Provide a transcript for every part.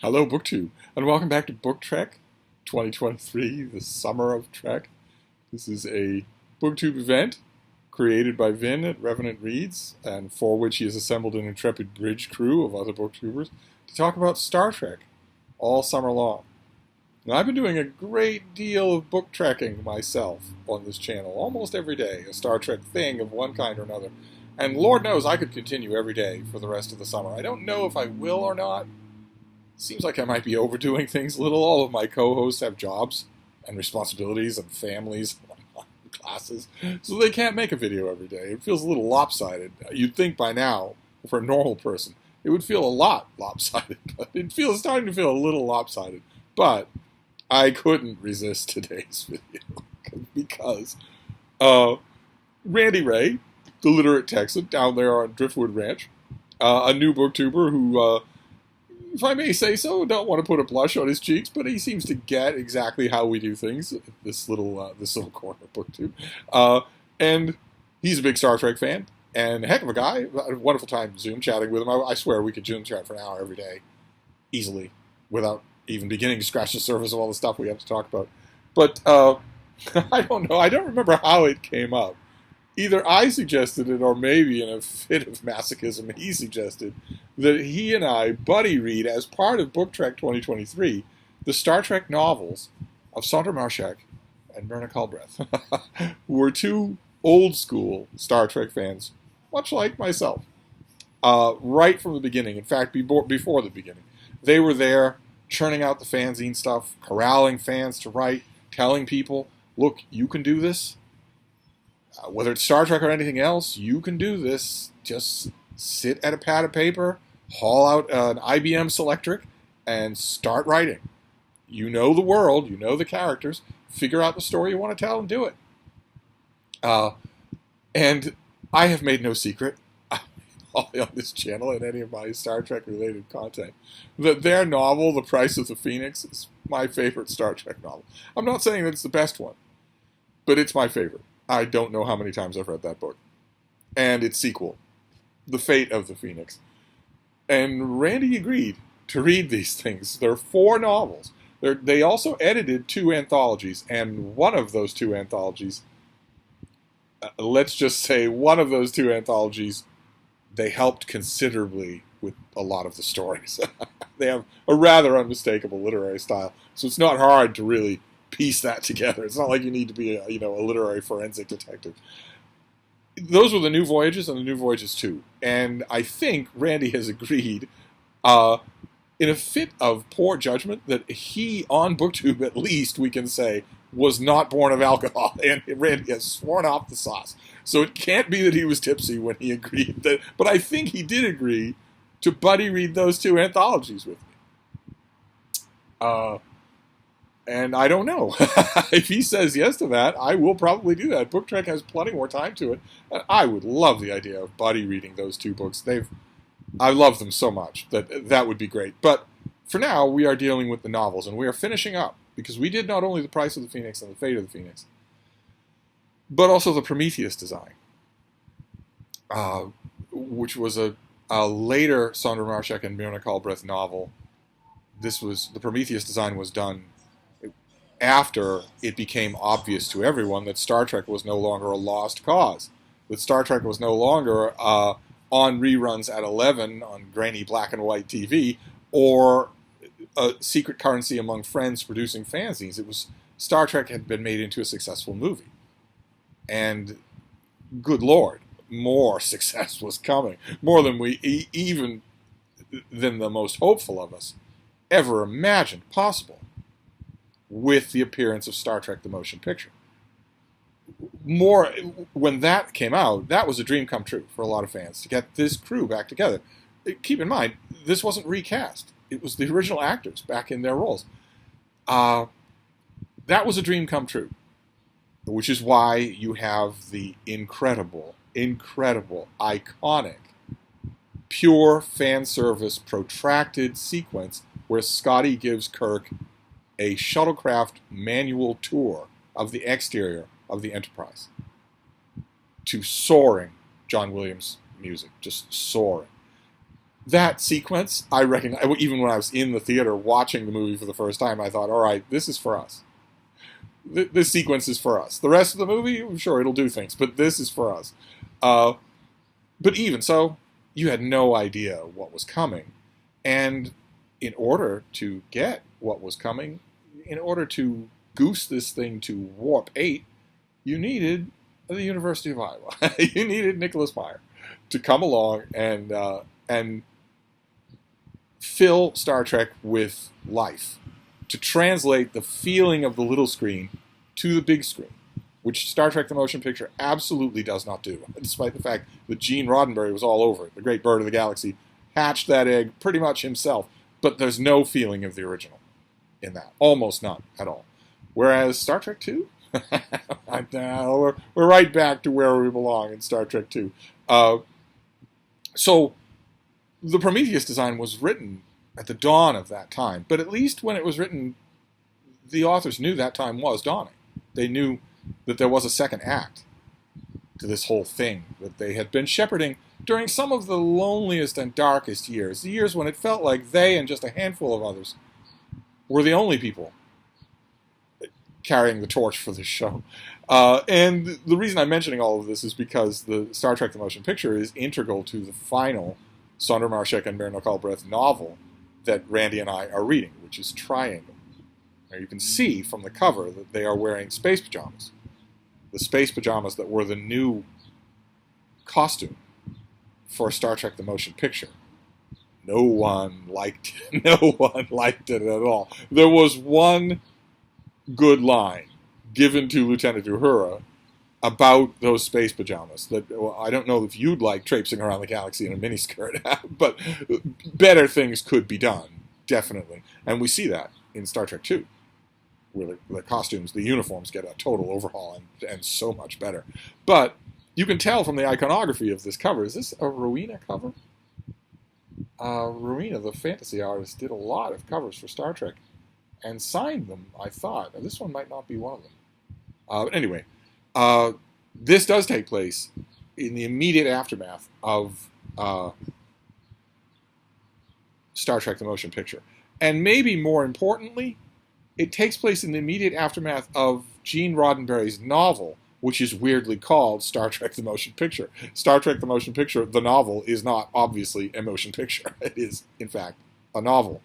Hello, BookTube, and welcome back to Book Trek 2023, the summer of Trek. This is a BookTube event created by Vin at Revenant Reads, and for which he has assembled an intrepid bridge crew of other booktubers to talk about Star Trek all summer long. Now, I've been doing a great deal of book trekking myself on this channel, almost every day, a Star Trek thing of one kind or another. And Lord knows I could continue every day for the rest of the summer. I don't know if I will or not. Seems like I might be overdoing things a little. All of my co-hosts have jobs and responsibilities and families and classes, so they can't make a video every day. It feels a little lopsided. You'd think by now, for a normal person, it would feel a lot lopsided, but it's starting to feel a little lopsided. But I couldn't resist today's video because Randy Ray, the literate Texan down there on Driftwood Ranch, a new booktuber who if I may say so, don't want to put a blush on his cheeks, but he seems to get exactly how we do things. This little corner booktube, and he's a big Star Trek fan and a heck of a guy. A wonderful time Zoom chatting with him. I swear we could Zoom chat for an hour every day, easily, without even beginning to scratch the surface of all the stuff we have to talk about. But I don't know. I don't remember how it came up. Either I suggested it, or maybe in a fit of masochism, he suggested that he and I buddy read, as part of Book Trek 2023, the Star Trek novels of Sandra Marshak and Myrna Culbreath, who were two old-school Star Trek fans, much like myself, right from the beginning. In fact, before the beginning. They were there churning out the fanzine stuff, corralling fans to write, telling people, look, you can do this. Whether it's Star Trek or anything else, you can do this. Just sit at a pad of paper, haul out an IBM Selectric, and start writing. You know the world, you know the characters, figure out the story you want to tell and do it. And I have made no secret on this channel and any of my Star Trek related content that their novel, The Price of the Phoenix, is my favorite Star Trek novel. I'm not saying that it's the best one, but it's my favorite. I don't know how many times I've read that book. And its sequel, The Fate of the Phoenix. And Randy agreed to read these things. There are 4 novels. They also edited 2 anthologies, and one of those 2 anthologies, let's just say one of those 2 anthologies, they helped considerably with a lot of the stories. They have a rather unmistakable literary style, so it's not hard to really piece that together. It's not like you need to be a literary forensic detective. Those were the New Voyages and the New Voyages 2. And I think Randy has agreed, in a fit of poor judgment, that he, on BookTube at least, we can say, was not born of alcohol. And Randy has sworn off the sauce. So it can't be that he was tipsy when he agreed. But I think he did agree to buddy read those 2 anthologies with me. And I don't know. If he says yes to that, I will probably do that. Book Trek has plenty more time to it. And I would love the idea of buddy reading those 2 books. I love them so much that would be great. But for now, we are dealing with the novels, and we are finishing up, because we did not only The Price of the Phoenix and The Fate of the Phoenix, but also the Prometheus design, which was a later Sandra Marshak and Myrna Culbreath novel. The Prometheus design was done after it became obvious to everyone that Star Trek was no longer a lost cause, that Star Trek was no longer on reruns at 11 on grainy black and white TV, or a secret currency among friends producing fanzines. Star Trek had been made into a successful movie. And good Lord, more success was coming. More than than the most hopeful of us ever imagined possible, with the appearance of Star Trek the Motion Picture. When that came out, that was a dream come true for a lot of fans, to get this crew back together. Keep in mind, this wasn't recast. It was the original actors back in their roles. That was a dream come true, which is why you have the incredible, iconic, pure fan service, protracted sequence where Scotty gives Kirk a shuttlecraft manual tour of the exterior of the Enterprise, to soaring John Williams music, just soaring. that sequence, I recognize, even when I was in the theater watching the movie for the first time, I thought, all right, this is for us. This sequence is for us. The rest of the movie, sure, it'll do things, but this is for us. But even so, you had no idea what was coming. And in order to get what was coming, in order to goose this thing to warp 8, you needed the University of Iowa. You needed Nicholas Meyer to come along and fill Star Trek with life, to translate the feeling of the little screen to the big screen, which Star Trek the Motion Picture absolutely does not do, despite the fact that Gene Roddenberry was all over it. The great bird of the galaxy hatched that egg pretty much himself, but there's no feeling of the original in that. Almost none at all. Whereas Star Trek II, we're right back to where we belong in Star Trek II. So the Prometheus design was written at the dawn of that time, but at least when it was written, the authors knew that time was dawning. They knew that there was a second act to this whole thing that they had been shepherding during some of the loneliest and darkest years, the years when it felt like they and just a handful of others were the only people carrying the torch for this show. And the reason I'm mentioning all of this is because the Star Trek The Motion Picture is integral to the final Sonder Marshek and Myrna Culbreth novel that Randy and I are reading, which is Triangle. Now you can see from the cover that they are wearing space pajamas. The space pajamas that were the new costume for Star Trek The Motion Picture. No one liked it. No one liked it at all. There was one good line given to Lieutenant Uhura about those space pajamas that, well, I don't know if you'd like traipsing around the galaxy in a miniskirt, but better things could be done, definitely. And we see that in Star Trek II, where the costumes, the uniforms get a total overhaul and so much better. But you can tell from the iconography of this cover, is this a Rowena cover? Rowena, the fantasy artist, did a lot of covers for Star Trek and signed them, I thought. Now, this one might not be one of them. But anyway, this does take place in the immediate aftermath of Star Trek The Motion Picture. And maybe more importantly, it takes place in the immediate aftermath of Gene Roddenberry's novel, which is weirdly called Star Trek The Motion Picture. Star Trek The Motion Picture, the novel, is not obviously a motion picture. It is, in fact, a novel.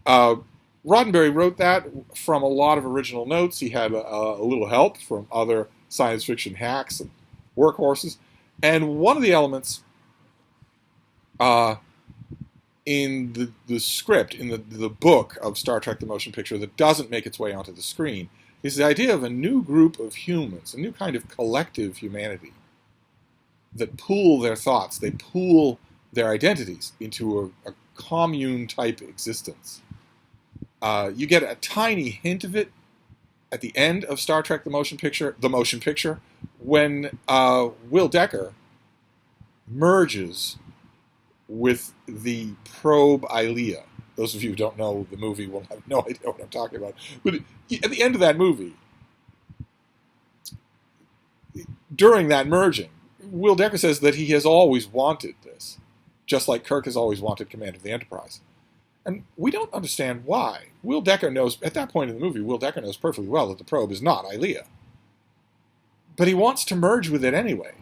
Roddenberry wrote that from a lot of original notes. He had a little help from other science fiction hacks and workhorses. And one of the elements in the script, in the book of Star Trek The Motion Picture that doesn't make its way onto the screen, is the idea of a new group of humans, a new kind of collective humanity that pool their thoughts, they pool their identities into a commune-type existence. You get a tiny hint of it at the end of Star Trek The Motion Picture, when Will Decker merges with the probe Ilea. Those of you who don't know the movie will have no idea what I'm talking about. But at the end of that movie, during that merging, Will Decker says that he has always wanted this, just like Kirk has always wanted command of the Enterprise. And we don't understand why. Will Decker knows, at that point in the movie, Will Decker knows perfectly well that the probe is not Ilea. But he wants to merge with it anyway.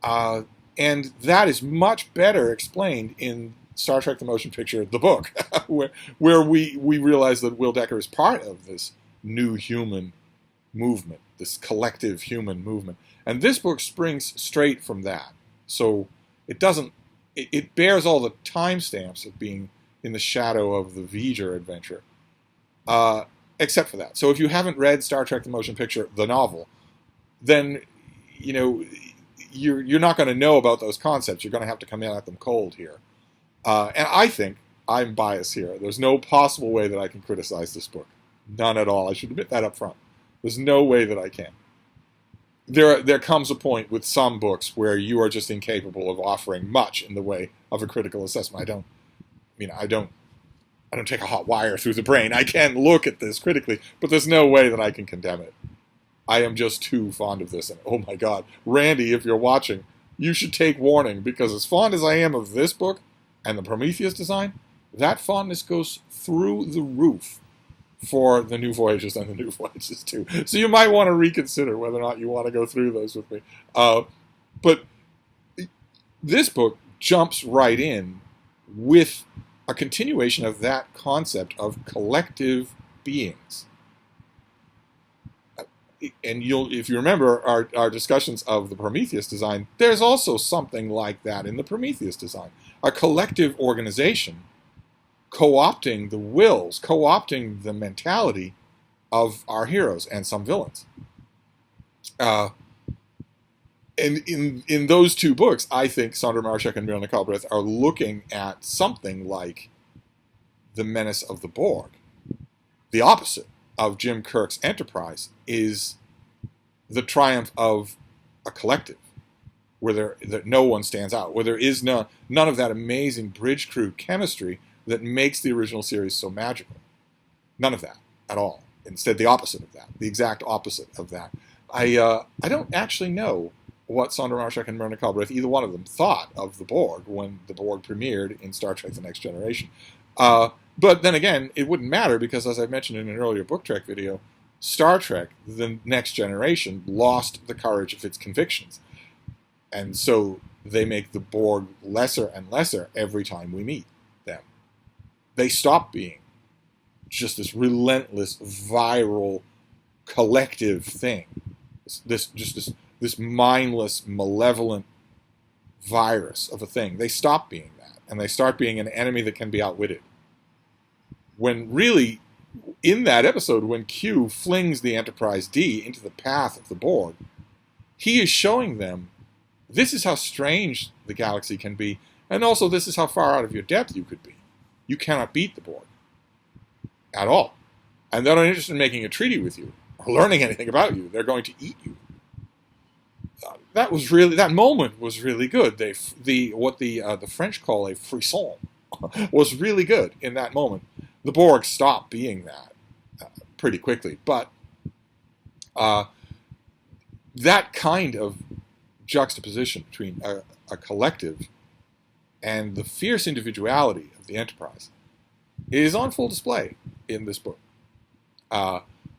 And that is much better explained in Star Trek The Motion Picture, the book, where we realize that Will Decker is part of this new human movement, this collective human movement. And this book springs straight from that. So it bears all the timestamps of being in the shadow of the V'ger adventure, except for that. So if you haven't read Star Trek The Motion Picture, the novel, then, you're not going to know about those concepts. You're going to have to come in at them cold here. And I think I'm biased here. There's no possible way that I can criticize this book. None at all. I should admit that up front. There's no way that I can. There comes a point with some books where you are just incapable of offering much in the way of a critical assessment. I don't take a hot wire through the brain. I can look at this critically, but there's no way that I can condemn it. I am just too fond of this. And oh my God, Randy, if you're watching, you should take warning, because as fond as I am of this book, and the Prometheus design, that fondness goes through the roof for the New Voyages and the New Voyages 2. So you might want to reconsider whether or not you want to go through those with me. But this book jumps right in with a continuation of that concept of collective beings. And if you remember our discussions of the Prometheus design, there's also something like that in the Prometheus design. A collective organization co-opting the wills, co-opting the mentality of our heroes and some villains. And in those two books, I think Sandra Marshak and Myrna Culbreth are looking at something like the menace of the Borg. The opposite of Jim Kirk's Enterprise is the triumph of a collective, where that no one stands out, where there is none of that amazing bridge crew chemistry that makes the original series so magical. None of that at all. Instead, the opposite of that, the exact opposite of that. I don't actually know what Sandra Marshak and Myrna Culbreth, either one of them, thought of the Borg when the Borg premiered in Star Trek The Next Generation. But then again, it wouldn't matter because, as I mentioned in an earlier Book Trek video, Star Trek The Next Generation lost the courage of its convictions. And so they make the Borg lesser and lesser every time we meet them. They stop being just this relentless, viral, collective thing. This mindless, malevolent virus of a thing. They stop being that, and they start being an enemy that can be outwitted. When really, in that episode, when Q flings the Enterprise D into the path of the Borg, he is showing them this is how strange the galaxy can be, and also this is how far out of your depth you could be. You cannot beat the Borg at all. And they're not interested in making a treaty with you or learning anything about you. They're going to eat you. That moment was really good. What the French call a frisson was really good in that moment. The Borg stopped being that pretty quickly, but that kind of juxtaposition between a collective and the fierce individuality of the Enterprise is on full display in this book,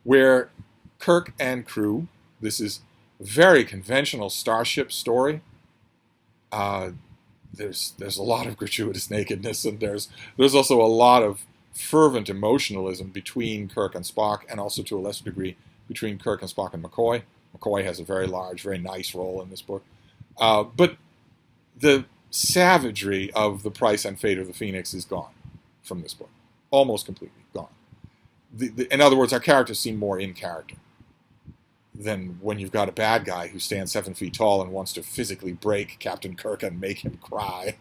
where Kirk and crew, this is a very conventional starship story. There's a lot of gratuitous nakedness, and there's also a lot of fervent emotionalism between Kirk and Spock, and also to a lesser degree between Kirk and Spock and McCoy. McCoy has a very large, very nice role in this book. But the savagery of The Price and Fate of the Phoenix is gone from this book. Almost completely gone. In other words, our characters seem more in character than when you've got a bad guy who stands 7 feet tall and wants to physically break Captain Kirk and make him cry.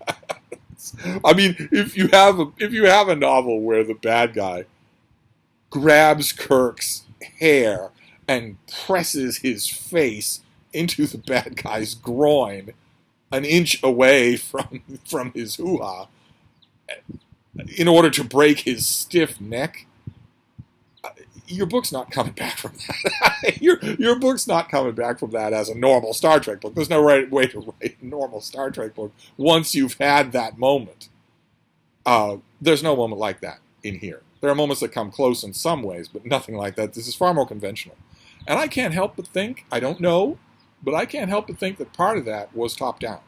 I mean, if you have a novel where the bad guy grabs Kirk's hair and presses his face into the bad guy's groin an inch away from his hoo-ha in order to break his stiff neck, your book's not coming back from that. your book's not coming back from that as a normal Star Trek book. There's no right way to write a normal Star Trek book once you've had that moment. There's no moment like that in here. There are moments that come close in some ways, but nothing like that. This is far more conventional. And I can't help but think, I don't know, but I can't help but think that part of that was top-down.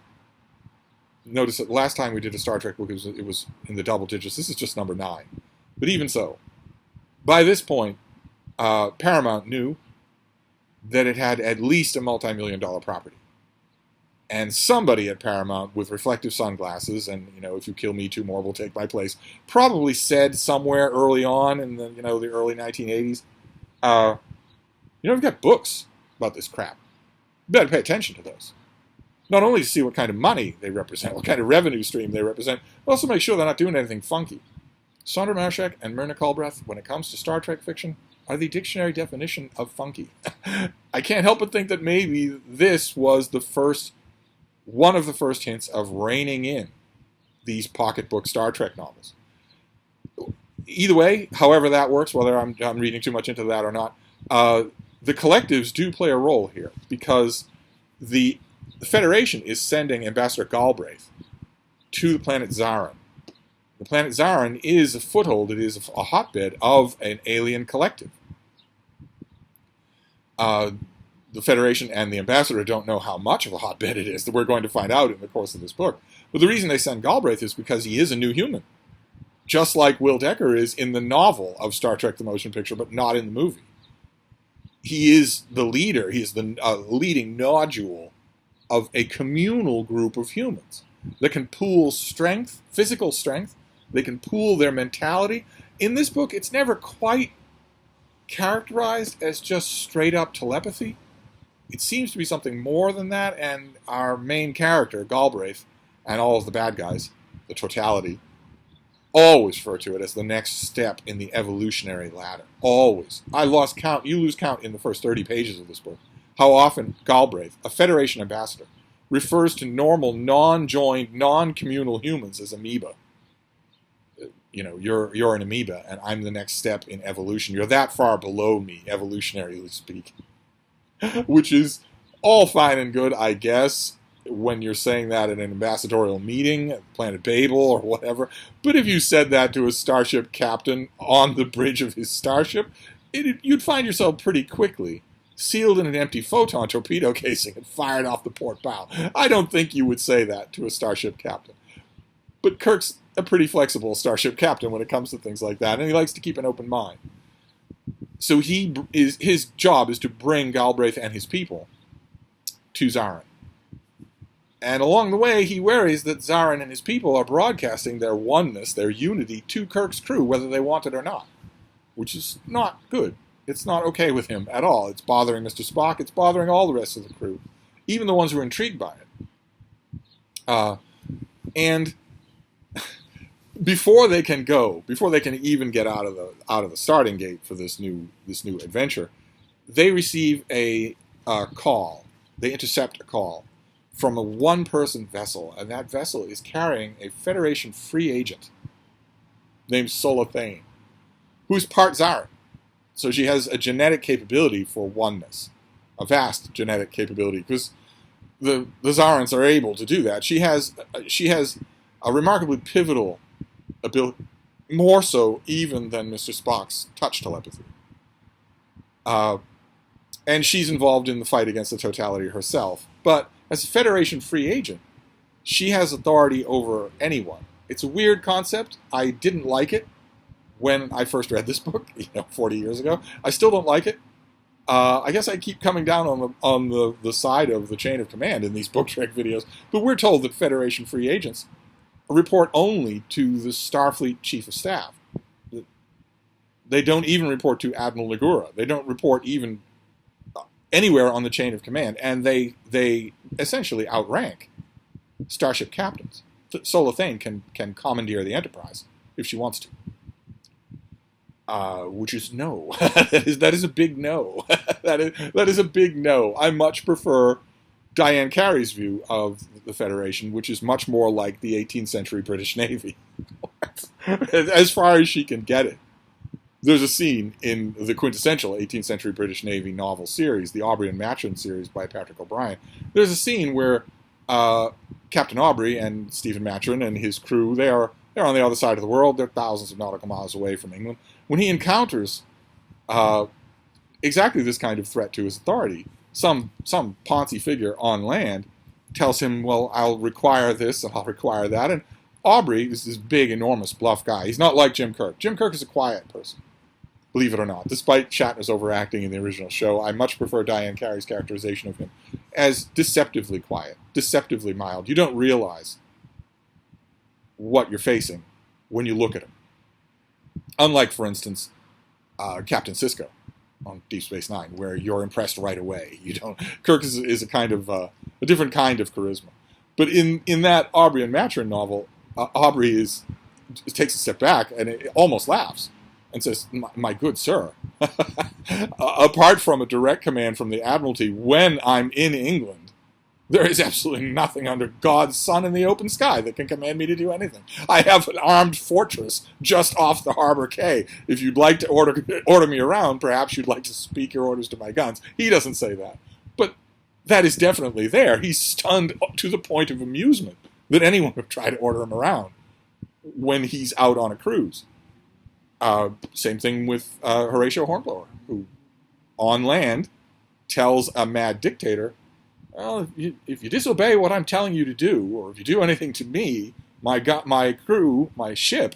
Notice that last time we did a Star Trek book, it was in the double digits. This is just number 9. But even so, by this point, Paramount knew that it had at least a multi-million-dollar property. And somebody at Paramount with reflective sunglasses, and, if you kill me, 2 more will take my place, probably said somewhere early on in the, the early 1980s, we've got books about this crap. You better pay attention to those. Not only to see what kind of money they represent, what kind of revenue stream they represent, but also make sure they're not doing anything funky. Sandra Marshak and Myrna Culbreth, when it comes to Star Trek fiction, are the dictionary definition of funky. I can't help but think that maybe this was one of the first hints of reining in these pocketbook Star Trek novels. Either way, however that works, whether I'm reading too much into that or not, the collectives do play a role here, because the Federation is sending Ambassador Galbraith to the planet Zaran The planet Zarin is a foothold, it is a hotbed of an alien collective. The Federation and the Ambassador don't know how much of a hotbed it is, that we're going to find out in the course of this book. But the reason they send Galbraith is because he is a new human. Just like Will Decker is in the novel of Star Trek the Motion Picture, but not in the movie. He is the leader, he is the leading nodule of a communal group of humans that can pool strength, physical strength, they can pool their mentality. In this book, it's never quite characterized as just straight up telepathy. It seems to be something more than that, and our main character, Galbraith, and all of the bad guys, the totality, always refer to it as the next step in the evolutionary ladder. Always. I lost count. You lose count in the first 30 pages of this book. How often Galbraith, a Federation ambassador, refers to normal, non-joined, non-communal humans as amoeba. You know, you're an amoeba, and I'm the next step in evolution. You're that far below me, evolutionarily speaking. Which is all fine and good, I guess, when you're saying that in an ambassadorial meeting at Planet Babel or whatever. But if you said that to a starship captain on the bridge of his starship, you'd find yourself pretty quickly sealed in an empty photon torpedo casing and fired off the port bow. I don't think you would say that to a starship captain. But Kirk's a pretty flexible starship captain when it comes to things like that, and he likes to keep an open mind. So his job is to bring Galbraith and his people to Zarin. And along the way, he worries that Zarin and his people are broadcasting their oneness, their unity, to Kirk's crew, whether they want it or not. Which is not good. It's not okay with him at all. It's bothering Mr. Spock. It's bothering all the rest of the crew. Even the ones who are intrigued by it. And before they can go, before they can even get out of the starting gate for this new adventure, they receive a call. They intercept a call from a one-person vessel, and that vessel is carrying a Federation free agent named Sola Thane, who's part Zarin. So she has a genetic capability for oneness, a vast genetic capability, because the Zarans are able to do that. She has a remarkably pivotal ability, more so even than Mr. Spock's touch telepathy. And she's involved in the fight against the totality herself. But as a Federation free agent, she has authority over anyone. It's a weird concept. I didn't like it when I first read this book, 40 years ago. I still don't like it. I guess I keep coming down on the side of the chain of command in these Book Trek videos. But we're told that Federation free agents report only to the Starfleet Chief of Staff. They don't even report to Admiral Nagura. They don't report even anywhere on the chain of command, and they essentially outrank starship captains. Sola Thane can commandeer the Enterprise if she wants to, which is no. that is a big no. that is a big no. I much prefer Diane Carey's view of the Federation, which is much more like the 18th century British Navy, as far as she can get it. There's a scene in the quintessential 18th century British Navy novel series, the Aubrey and Maturin series by Patrick O'Brian. There's a scene where Captain Aubrey and Stephen Maturin and his crew, they're on the other side of the world. They're thousands of nautical miles away from England. When he encounters exactly this kind of threat to his authority, some Ponzi figure on land tells him, well, I'll require this and I'll require that. And Aubrey is this big, enormous, bluff guy. He's not like Jim Kirk. Jim Kirk is a quiet person, believe it or not. Despite Shatner's overacting in the original show, I much prefer Diane Carey's characterization of him as deceptively quiet, deceptively mild. You don't realize what you're facing when you look at him. Unlike, for instance, Captain Sisko on Deep Space Nine, where you're impressed right away. You don't. Kirk is a kind of a different kind of charisma. But in that Aubrey and Maturin novel, Aubrey takes a step back and it almost laughs and says, my good sir, apart from a direct command from the Admiralty, when I'm in England, there is absolutely nothing under God's sun in the open sky that can command me to do anything. I have an armed fortress just off the harbor quay. If you'd like to order me around, perhaps you'd like to speak your orders to my guns. He doesn't say that. But that is definitely there. He's stunned to the point of amusement that anyone would try to order him around. when he's out on a cruise. Same thing with Horatio Hornblower, who on land tells a mad dictator, well, if you disobey what I'm telling you to do, or if you do anything to me, my crew, my ship,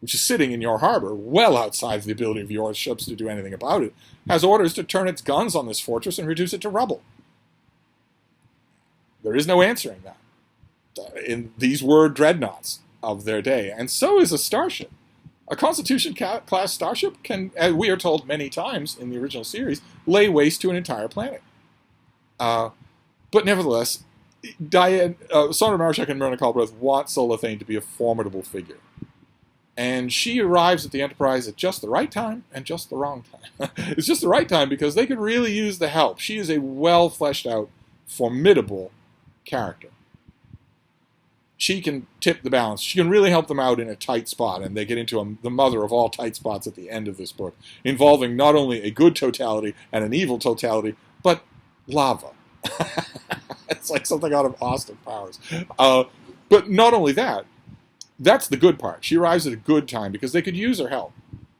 which is sitting in your harbor, well outside of the ability of your ships to do anything about it, has orders to turn its guns on this fortress and reduce it to rubble. There is no answering that. These were dreadnoughts of their day, and so is a starship. A Constitution-class starship can, as we are told many times in the original series, lay waste to an entire planet. But nevertheless, Sonda Marshak and Myrna Culbreth want Sola Thane to be a formidable figure. And she arrives at the Enterprise at just the right time and just the wrong time. It's just the right time because they could really use the help. She is a well-fleshed-out, formidable character. She can tip the balance. She can really help them out in a tight spot, and they get into the mother of all tight spots at the end of this book, involving not only a good totality and an evil totality, but lava. It's like something out of Austin Powers. But not only that, that's the good part. She arrives at a good time because they could use her help.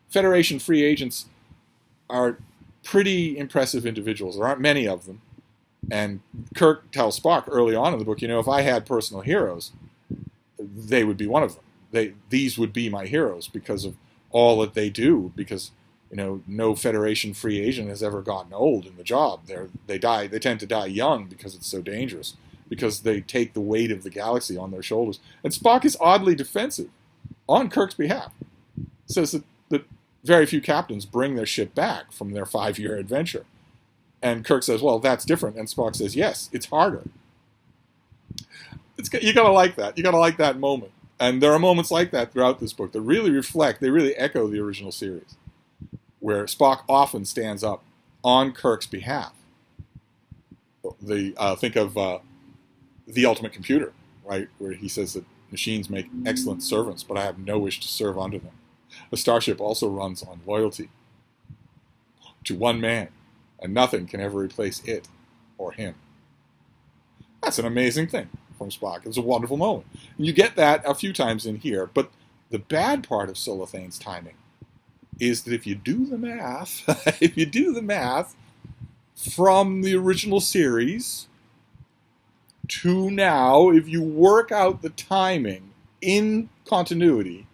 Federation free agents are pretty impressive individuals. There aren't many of them. And Kirk tells Spock early on in the book, if I had personal heroes, they would be one of them. These would be my heroes because of all that they do, because no Federation free agent has ever gotten old in the job. They tend to die young because it's so dangerous, because they take the weight of the galaxy on their shoulders. And Spock is oddly defensive on Kirk's behalf. Says that very few captains bring their ship back from their 5-year adventure. And Kirk says, well, that's different. And Spock says, yes, it's harder. You gotta like that. You gotta like that moment. And there are moments like that throughout this book that really they really echo the original series, where Spock often stands up on Kirk's behalf. Think of The Ultimate Computer, right, where he says that machines make excellent servants, but I have no wish to serve under them. A starship also runs on loyalty to one man, and nothing can ever replace it or him. That's an amazing thing from Spock. It's a wonderful moment. And you get that a few times in here, but the bad part of Sola Thane's timing is that if you do the math, from the original series to now, if you work out the timing in continuity,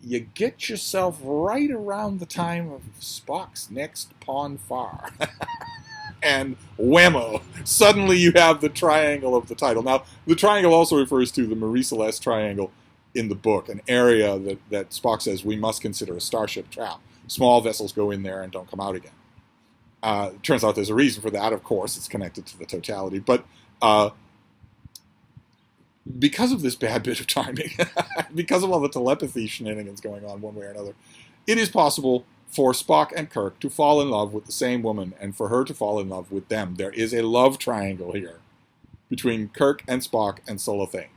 you get yourself right around the time of Spock's next Pon farr. And whammo, suddenly you have the triangle of the title. Now, the triangle also refers to the Marie Celeste triangle in the book, an area that Spock says we must consider a starship trap. Small vessels go in there and don't come out again. Turns out there's a reason for that. Of course, it's connected to the totality. But because of this bad bit of timing, because of all the telepathy shenanigans going on one way or another, it is possible for Spock and Kirk to fall in love with the same woman and for her to fall in love with them. There is a love triangle here between Kirk and Spock and Sola Thane.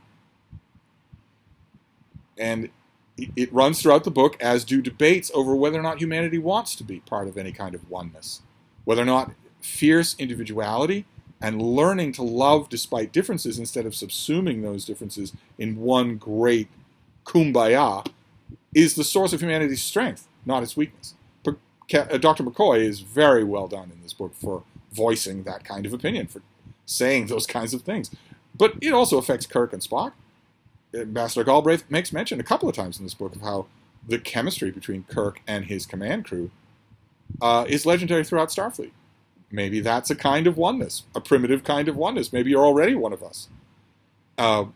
And it runs throughout the book, as do debates over whether or not humanity wants to be part of any kind of oneness. Whether or not fierce individuality and learning to love despite differences instead of subsuming those differences in one great kumbaya is the source of humanity's strength, not its weakness. Dr. McCoy is very well done in this book for voicing that kind of opinion, for saying those kinds of things. But it also affects Kirk and Spock. Ambassador Galbraith makes mention a couple of times in this book of how the chemistry between Kirk and his command crew is legendary throughout Starfleet. Maybe that's a kind of oneness, a primitive kind of oneness. Maybe you're already one of us. And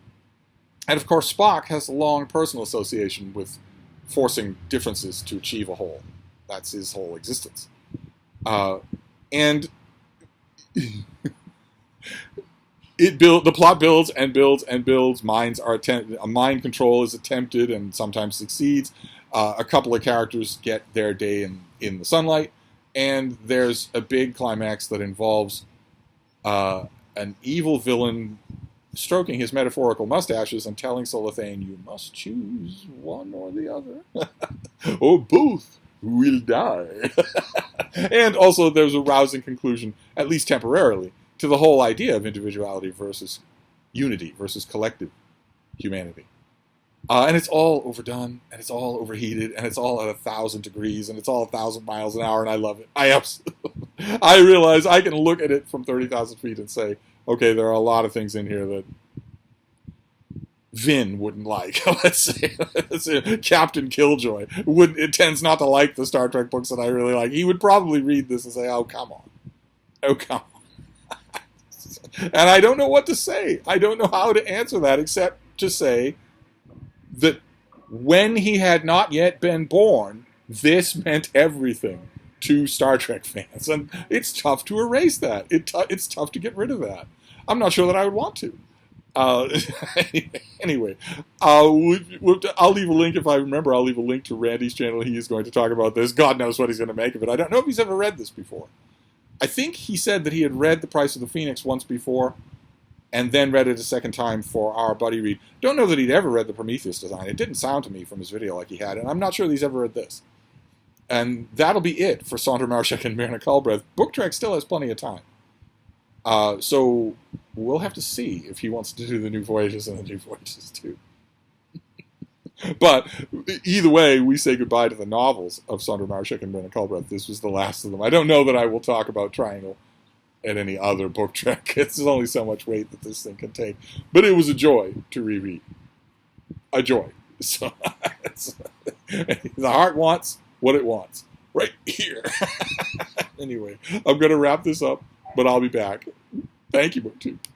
of course, Spock has a long personal association with forcing differences to achieve a whole. That's his whole existence. And the plot builds and builds and builds. Mind control is attempted and sometimes succeeds. A couple of characters get their day in the sunlight. And there's a big climax that involves an evil villain stroking his metaphorical mustaches and telling Sola Thane, you must choose one or the other. Or both will die. And also there's a rousing conclusion, at least temporarily, to the whole idea of individuality versus unity, versus collective humanity. And it's all overdone, and it's all overheated, and it's all at 1,000 degrees, and it's all 1,000 miles an hour, and I love it. I realize I can look at it from 30,000 feet and say, okay, there are a lot of things in here that Vin wouldn't like. Let's say Captain Killjoy would. It tends not to like the Star Trek books that I really like. He would probably read this and say, "Oh, come on, oh, come on." And I don't know what to say. I don't know how to answer that except to say that when he had not yet been born, this meant everything to Star Trek fans, and it's tough to erase that. It's tough to get rid of that. I'm not sure that I would want to. Uh, anyway, I'll leave a link if I remember. I'll leave a link to Randy's channel. He is going to talk about this. God knows what he's going to make of it. I don't know if he's ever read this before. I think he said that he had read The Price of the Phoenix once before, and then read it a second time for our buddy read. Don't know that he'd ever read the Prometheus design. It didn't sound to me from his video like he had, and I'm not sure that he's ever read this. And that'll be it for Saundra Marshak and Myrna Culbreth. Book Trek still has plenty of time. So we'll have to see if he wants to do the New Voyages and the New Voyages too. But either way, we say goodbye to the novels of Saundra Marshak and Myrna Culbreth. This was the last of them. I don't know that I will talk about Triangle and any other Book Trek. It's only so much weight that this thing can take. But it was a joy to reread. A joy. So the heart wants what it wants. Right here. Anyway, I'm going to wrap this up, but I'll be back. Thank you, BookTube.